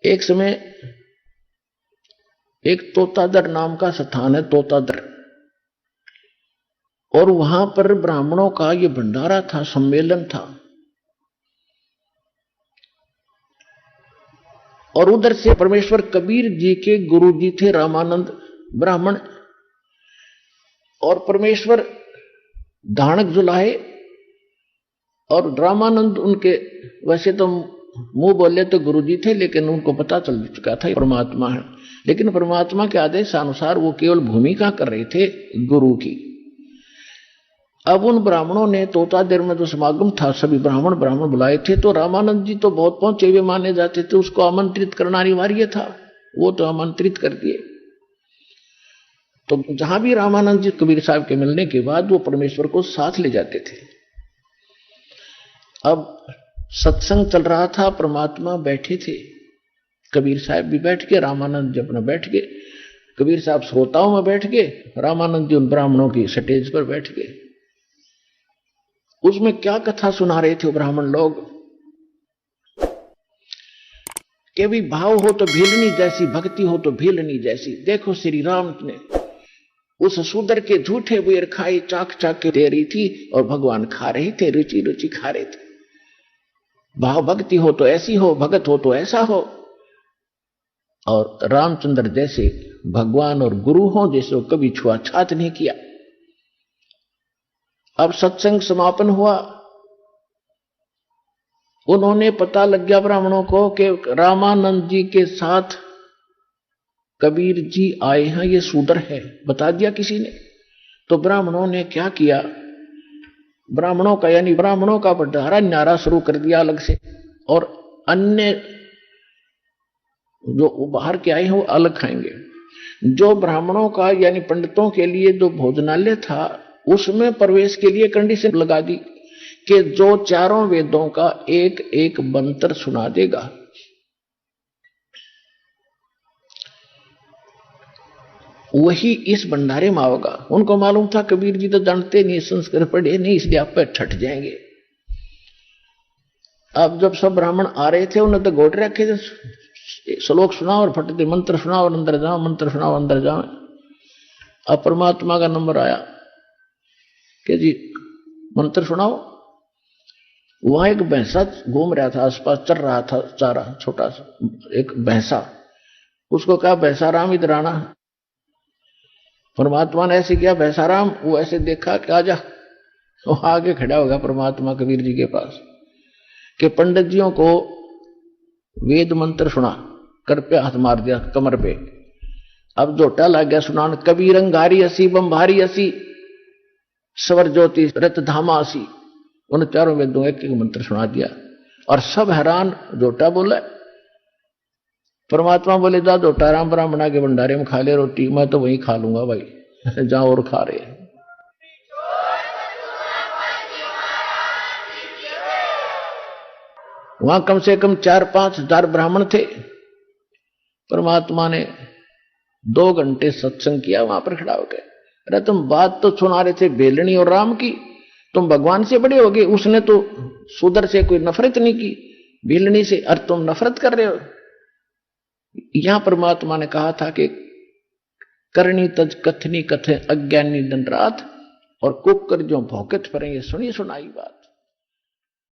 एक समय एक तोतादर नाम का स्थान है, तोतादर, और वहां पर ब्राह्मणों का ये भंडारा था, सम्मेलन था। और उधर से परमेश्वर कबीर जी के गुरु जी थे रामानंद ब्राह्मण, और परमेश्वर धानक जुलाहे, और रामानंद उनके वैसे तो मुंह बोले तो गुरु जी थे, लेकिन उनको पता चल चुका था परमात्मा है। लेकिन परमात्मा के आदेश अनुसार वो केवल भूमिका कर रहे थे गुरु की। अब उन ब्राह्मणों ने तोतादेर में जो समागम था, सभी ब्राह्मण बुलाए थे, तो रामानंद जी तो बहुत पहुंचे हुए माने जाते थे, उसको आमंत्रित करना अनिवार्य था। वो तो आमंत्रित कर दिए। तो जहां भी रामानंद जी कबीर साहब के मिलने के बाद वो परमेश्वर को साथ ले जाते थे। अब सत्संग चल रहा था, परमात्मा बैठे थे, कबीर साहब भी बैठ के, रामानंद जी अपना बैठ गए, कबीर साहब श्रोताओं में बैठ गए, रामानंद जी उन ब्राह्मणों की स्टेज पर बैठ गए। उसमें क्या कथा सुना रहे थे ब्राह्मण लोग कि भी भाव हो तो भीलनी जैसी, भक्ति हो तो भीलनी जैसी। देखो श्री राम ने उस शूद्र के झूठे बेर खाए, चाक चाक के दे रही थी, और भगवान खा रहे थे, रुचि रुचि खा रहे थे। भाव भक्ति हो तो ऐसी हो, भगत हो तो ऐसा हो। और रामचंद्र जैसे भगवान और गुरु हो, जैसे कभी छुआछात नहीं किया। अब सत्संग समापन हुआ, उन्होंने पता लग गया ब्राह्मणों को कि रामानंद जी के साथ कबीर जी आए हैं, ये शूद्र है, बता दिया किसी ने। तो ब्राह्मणों ने क्या किया, ब्राह्मणों का यानी ब्राह्मणों का भंडारा न्यारा शुरू कर दिया अलग से, और अन्य जो बाहर के आए हैं वो अलग खाएंगे। जो ब्राह्मणों का यानी पंडितों के लिए जो भोजनालय था, उसमें प्रवेश के लिए कंडीशन लगा दी कि जो चारों वेदों का एक एक मंत्र सुना देगा, वही इस भंडारे में आओगा। उनको मालूम था कबीर जी तो जानते नहीं, संस्कृत पढ़े नहीं, इसलिए आप पे ठट जाएंगे। अब जब सब ब्राह्मण आ रहे थे, उन्हें तो घोट रखे थे, श्लोक सुनाओ और फटते मंत्र सुनाओ और अंदर जाओ, मंत्र सुनाओ अंदर जाओ। अब परमात्मा का नंबर आया कि जी मंत्र सुनाओ। वहां एक भैंसा घूम रहा था, आसपास चल रहा था चारा, छोटा सा एक भैंसा। उसको कहा भैंसा राम इधर आना। परमात्मा ने ऐसे किया, भैंसा राम, वो ऐसे देखा कि आजा। वो आगे खड़ा होगा परमात्मा कबीर जी के पास कि पंडित जियों को वेद मंत्र सुना, कर पे हाथ मार दिया कमर पे। अब जोटा लग गया सुनान, कबीर अंगारी असी बंभारी असी स्वर ज्योति रत धामा असी। उन चारों वेदों एक एक मंत्र सुना दिया और सब हैरान। जोटा बोला, परमात्मा बोले जा जोटा राम ब्राह्मणा के भंडारे में खा ले रोटी, मैं तो वहीं खा लूंगा भाई जहां और खा रहे हैं। वहां कम से कम 4-5 हजार ब्राह्मण थे। परमात्मा ने 2 घंटे सत्संग किया वहां पर खड़ा होकर। अरे तुम बात तो सुना रहे थे बेलनी और राम की, तुम भगवान से बड़े हो गए। उसने तो शूद्र से कोई नफरत नहीं की, बेलनी से, और तुम नफरत कर रहे हो। यहां परमात्मा ने कहा था कि करनी तज कथनी कथे अज्ञानी दिन रात, और कुकर जो भौकत पर ये सुनी सुनाई बात।